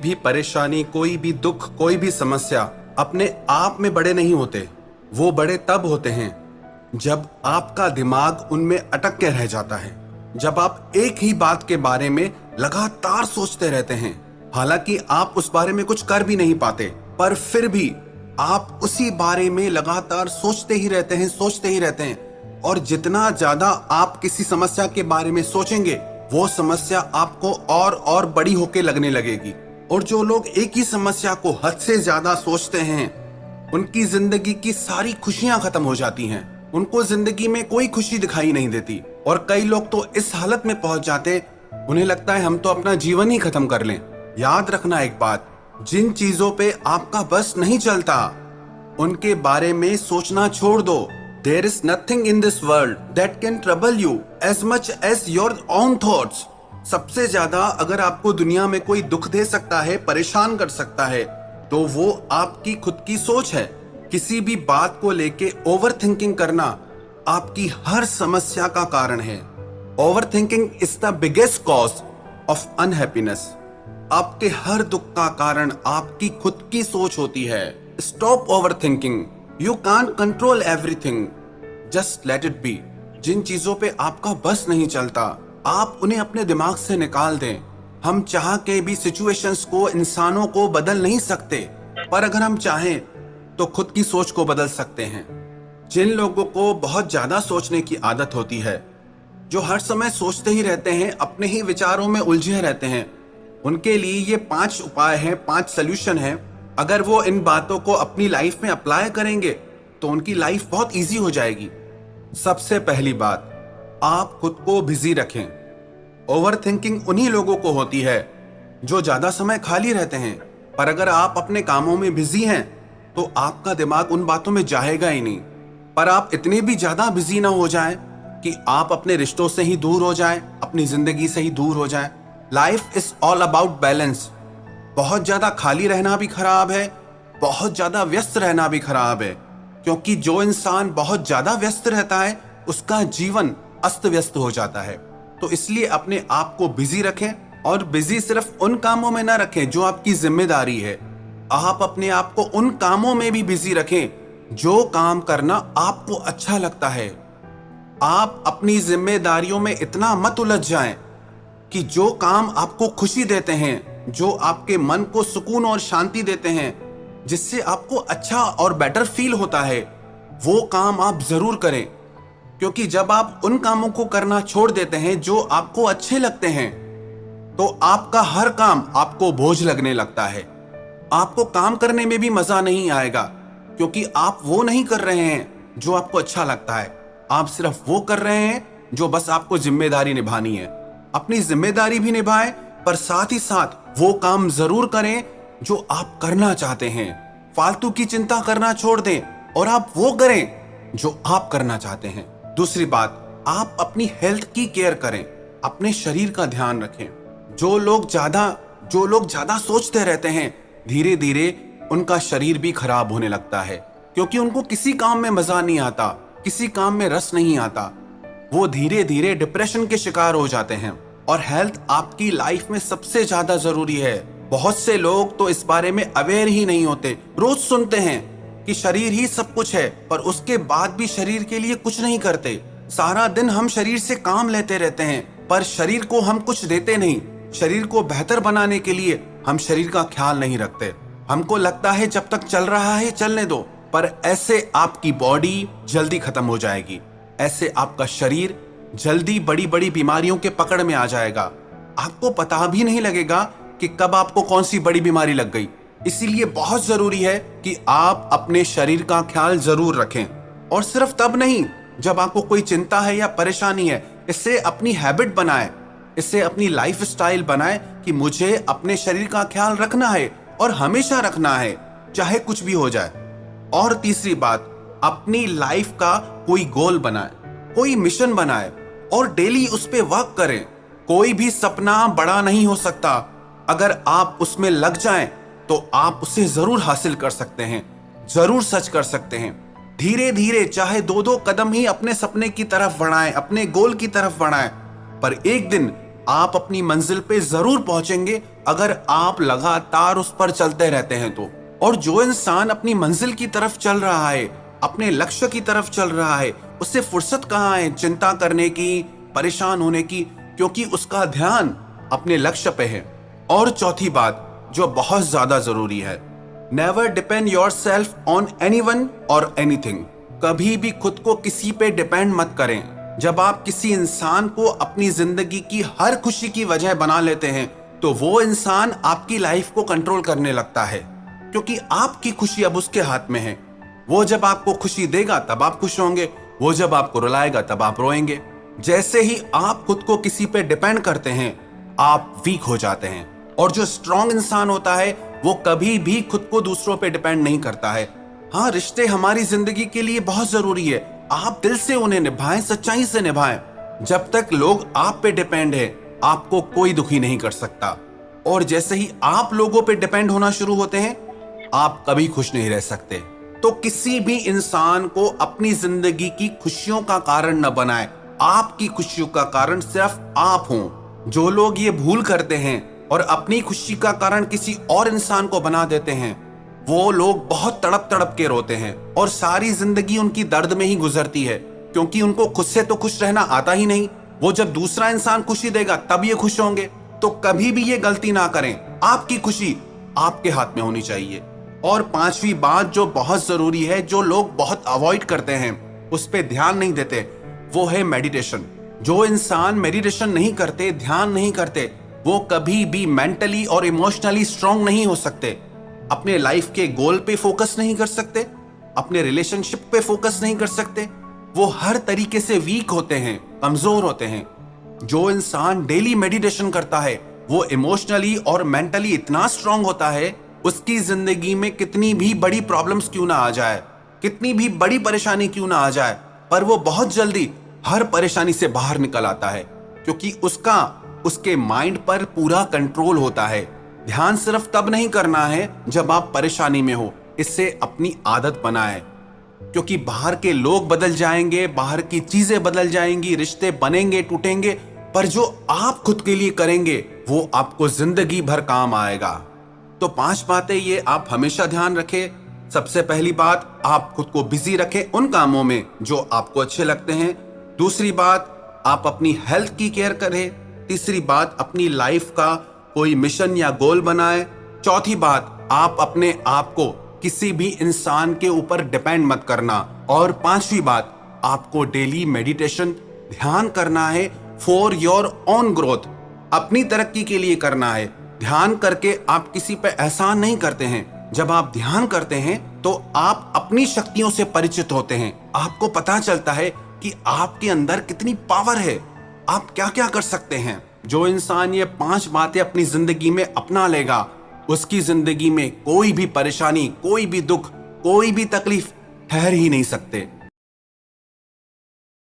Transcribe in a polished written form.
भी परेशानी, कोई भी दुख, कोई भी समस्या अपने आप में बड़े नहीं होते। वो बड़े तब होते हैं जब आपका दिमाग उनमें अटक के रह जाता है, जब आप एक ही बात के बारे में लगातार सोचते रहते हैं, हालांकि आप उस बारे में कुछ कर भी नहीं पाते, पर फिर भी आप उसी बारे में लगातार सोचते ही रहते हैं, सोचते ही रहते हैं। और जितना ज्यादा आप किसी समस्या के बारे में सोचेंगे, वो समस्या आपको और बड़ी होके लगने लगेगी। और जो लोग एक ही समस्या को हद से ज्यादा सोचते हैं, उनकी जिंदगी की सारी खुशियां खत्म हो जाती हैं। उनको जिंदगी में कोई खुशी दिखाई नहीं देती। और कई लोग तो इस हालत में पहुंच जाते, उन्हें लगता है हम तो अपना जीवन ही खत्म कर लें। याद रखना एक बात, जिन चीजों पे आपका बस नहीं चलता, उनके बारे में सोचना छोड़ दो। There is nothing in this world that can trouble you as much as your own thoughts. सबसे ज्यादा अगर आपको दुनिया में कोई दुख दे सकता है, परेशान कर सकता है, तो वो आपकी खुद की सोच है। किसी भी बात को लेके ओवर थिंकिंग करना आपकी हर समस्या का कारण है। Over thinking is the biggest cause of unhappiness. आपके हर दुख का कारण आपकी खुद की सोच होती है। Stop overthinking. You can't control everything, just let it be. जिन चीजों पे आपका बस नहीं चलता, आप उन्हें अपने दिमाग से निकाल दें। हम चाह के भी सिचुएशंस को, इंसानों को बदल नहीं सकते, पर अगर हम चाहें तो खुद की सोच को बदल सकते हैं। जिन लोगों को बहुत ज्यादा सोचने की आदत होती है, जो हर समय सोचते ही रहते हैं, अपने ही विचारों में उलझे रहते हैं, उनके लिए ये 5 उपाय हैं, 5 सॉल्यूशन हैं। अगर वो इन बातों को अपनी लाइफ में अप्लाई करेंगे तो उनकी लाइफ बहुत इजी हो जाएगी। सबसे पहली बात, आप खुद को बिजी रखें। ओवर थिंकिंग उन्हीं लोगों को होती है जो ज्यादा समय खाली रहते हैं, पर अगर आप अपने कामों में बिजी हैं तो आपका दिमाग उन बातों में जाएगा ही नहीं। पर आप इतने भी ज्यादा बिजी ना हो जाएं कि आप अपने रिश्तों से ही दूर हो जाएं, अपनी जिंदगी से ही दूर हो जाएं। Life is all about balance. बहुत ज्यादा खाली रहना भी खराब है, बहुत ज्यादा व्यस्त रहना भी खराब है, क्योंकि जो इंसान बहुत ज्यादा व्यस्त रहता है उसका जीवन अस्त व्यस्त हो जाता है। तो इसलिए अपने आप को बिजी रखें, और बिजी सिर्फ उन कामों में ना रखें जो आपकी जिम्मेदारी है। आप अपने आप को उन कामों में भी बिजी रखें जो काम करना आपको अच्छा लगता है। आप अपनी जिम्मेदारियों में इतना मत उलझ जाएं कि जो काम आपको खुशी देते हैं, जो आपके मन को सुकून और शांति देते हैं, जिससे आपको अच्छा और बेटर फील होता है, वो काम आप जरूर करें। क्योंकि जब आप उन कामों को करना छोड़ देते हैं जो आपको अच्छे लगते हैं, तो आपका हर काम आपको बोझ लगने लगता है। आपको काम करने में भी मजा नहीं आएगा, क्योंकि आप वो नहीं कर रहे हैं जो आपको अच्छा लगता है। आप सिर्फ वो कर रहे हैं जो बस आपको जिम्मेदारी निभानी है। अपनी जिम्मेदारी भी निभाएं, पर साथ ही साथ वो काम जरूर करें जो आप करना चाहते हैं। फालतू की चिंता करना छोड़ दें और आप वो करें जो आप करना चाहते हैं। दूसरी बात, आप अपनी हेल्थ की केयर करें, अपने शरीर का ध्यान रखें। जो लोग ज्यादा सोचते रहते हैं, धीरे धीरे उनका शरीर भी खराब होने लगता है, क्योंकि उनको किसी काम में मजा नहीं आता, किसी काम में रस नहीं आता। वो धीरे धीरे डिप्रेशन के शिकार हो जाते हैं। और हेल्थ आपकी लाइफ में सबसे ज्यादा जरूरी है। बहुत से लोग तो इस बारे में अवेयर ही नहीं होते। रोज सुनते हैं कि शरीर ही सब कुछ है, पर उसके बाद भी शरीर के लिए कुछ नहीं करते। सारा दिन हम शरीर से काम लेते रहते हैं, पर शरीर को हम कुछ देते नहीं। शरीर को बेहतर बनाने के लिए हम शरीर का ख्याल नहीं रखते। हमको लगता है जब तक चल रहा है चलने दो, पर ऐसे आपकी बॉडी जल्दी खत्म हो जाएगी। ऐसे आपका शरीर जल्दी बड़ी बड़ी बीमारियों के पकड़ में आ जाएगा। आपको पता भी नहीं लगेगा कि कब आपको कौन सी बड़ी बीमारी लग गई। इसीलिए बहुत जरूरी है कि आप अपने शरीर का ख्याल जरूर रखें, और सिर्फ तब नहीं जब आपको कोई चिंता है या परेशानी है। इससे अपनी हैबिट बनाएं, इससे अपनी लाइफ स्टाइल बनाएं कि मुझे अपने शरीर का ख्याल रखना है और हमेशा रखना है, चाहे कुछ भी हो जाए। और तीसरी बात, अपनी लाइफ का कोई गोल बनाएं, कोई मिशन बनाएं और डेली उस पे वर्क करें। कोई भी सपना बड़ा नहीं हो सकता, अगर आप उसमें लग जाएं तो आप उसे जरूर हासिल कर सकते हैं, जरूर सच कर सकते हैं। धीरे धीरे चाहे 2-2 कदम ही अपने सपने की तरफ बढ़ाएं, अपने गोल की तरफ बढ़ाएं, पर एक दिन आप अपनी मंजिल पे जरूर पहुंचेंगे अगर आप लगातार उस पर चलते रहते हैं तो। और जो इंसान अपनी मंजिल की तरफ चल रहा है, अपने लक्ष्य की तरफ चल रहा है, उससे फुर्सत कहाँ है चिंता करने की, परेशान होने की, क्योंकि उसका ध्यान अपने लक्ष्य पे है। और चौथी बात जो बहुत ज्यादा जरूरी है, never depend your self on anyone और एनीथिंग। कभी भी खुद को किसी पे डिपेंड मत करें। जब आप किसी इंसान को अपनी जिंदगी की हर खुशी की वजह बना लेते हैं तो वो इंसान आपकी लाइफ को कंट्रोल करने लगता है, क्योंकि आपकी खुशी अब उसके हाथ में है। वो जब आपको खुशी देगा तब आप खुश होंगे, वो जब आपको रुलाएगा तब आप रोएंगे। जैसे ही आप खुद को किसी पे डिपेंड करते हैं आप वीक हो जाते हैं। और जो स्ट्रांग इंसान होता है वो कभी भी खुद को दूसरों पे डिपेंड नहीं करता है। हाँ, रिश्ते हमारी जिंदगी के लिए बहुत जरूरी है, आप दिल से उन्हें निभाएं, सच्चाई से निभाएं। जब तक लोग आप पे डिपेंड है आपको कोई दुखी नहीं कर सकता। और जैसे ही आप लोगों पे डिपेंड होना शुरू होते हैं आप कभी खुश नहीं रह सकते। तो किसी भी इंसान को अपनी जिंदगी की खुशियों का कारण न बनाए। आपकी खुशियों का कारण सिर्फ आप हो। जो लोग ये भूल करते हैं और अपनी खुशी का कारण किसी और इंसान को बना देते हैं वो लोग बहुत तड़प तड़प के रोते हैं और सारी जिंदगी उनकी दर्द में ही गुजरती है, क्योंकि उनको खुद से तो खुश रहना आता ही नहीं। वो जब दूसरा इंसान खुशी देगा तब ये खुश होंगे। तो कभी भी ये गलती ना करें, आपकी खुशी आपके हाथ में होनी चाहिए। और पांचवी बात जो बहुत जरूरी है, जो लोग बहुत अवॉइड करते हैं, उस पर ध्यान नहीं देते, वो है मेडिटेशन। जो इंसान मेडिटेशन नहीं करते, ध्यान नहीं करते, वो कभी भी मेंटली और इमोशनली स्ट्रांग नहीं हो सकते। अपने लाइफ के गोल पे फोकस नहीं कर सकते, अपने रिलेशनशिप पे फोकस नहीं कर सकते। वो हर तरीके से वीक होते हैं, कमजोर होते हैं। जो इंसान डेली मेडिटेशन करता है वो इमोशनली और मेंटली इतना स्ट्रांग होता है, उसकी जिंदगी में कितनी भी बड़ी प्रॉब्लम्स क्यों ना आ जाए, कितनी भी बड़ी परेशानी क्यों ना आ जाए, पर वो बहुत जल्दी हर परेशानी से बाहर निकल आता है, क्योंकि उसके माइंड पर पूरा कंट्रोल होता है। ध्यान सिर्फ तब नहीं करना है जब आप परेशानी में हो, इससे अपनी आदत बनाएं, क्योंकि बाहर के लोग बदल जाएंगे, बाहर की चीजें बदल जाएंगी, रिश्ते बनेंगे, टूटेंगे, पर जो आप खुद के लिए करेंगे वो आपको जिंदगी भर काम आएगा। तो 5 बातें ये आप हमेशा ध्यान रखें। सबसे पहली बात, आप खुद को बिजी रखें उन कामों में जो आपको अच्छे लगते हैं। दूसरी बात, आप अपनी हेल्थ की केयर करें। तीसरी बात, अपनी लाइफ का कोई मिशन या गोल बनाए। चौथी बात, आप अपने आप को किसी भी इंसान के ऊपर डिपेंड मत करना। और पांचवी बात, आपको डेली मेडिटेशन ध्यान करना है फॉर योर ओन ग्रोथ, अपनी तरक्की के लिए करना है। ध्यान करके आप किसी पे एहसान नहीं करते हैं। जब आप ध्यान करते हैं तो आप अपनी शक्तियों से परिचित होते हैं। आपको पता चलता है कि आपके अंदर कितनी पावर है, आप क्या क्या कर सकते हैं। जो इंसान ये 5 बातें अपनी जिंदगी में अपना लेगा उसकी जिंदगी में कोई भी परेशानी, कोई भी दुख, कोई भी तकलीफ ठहर ही नहीं सकते।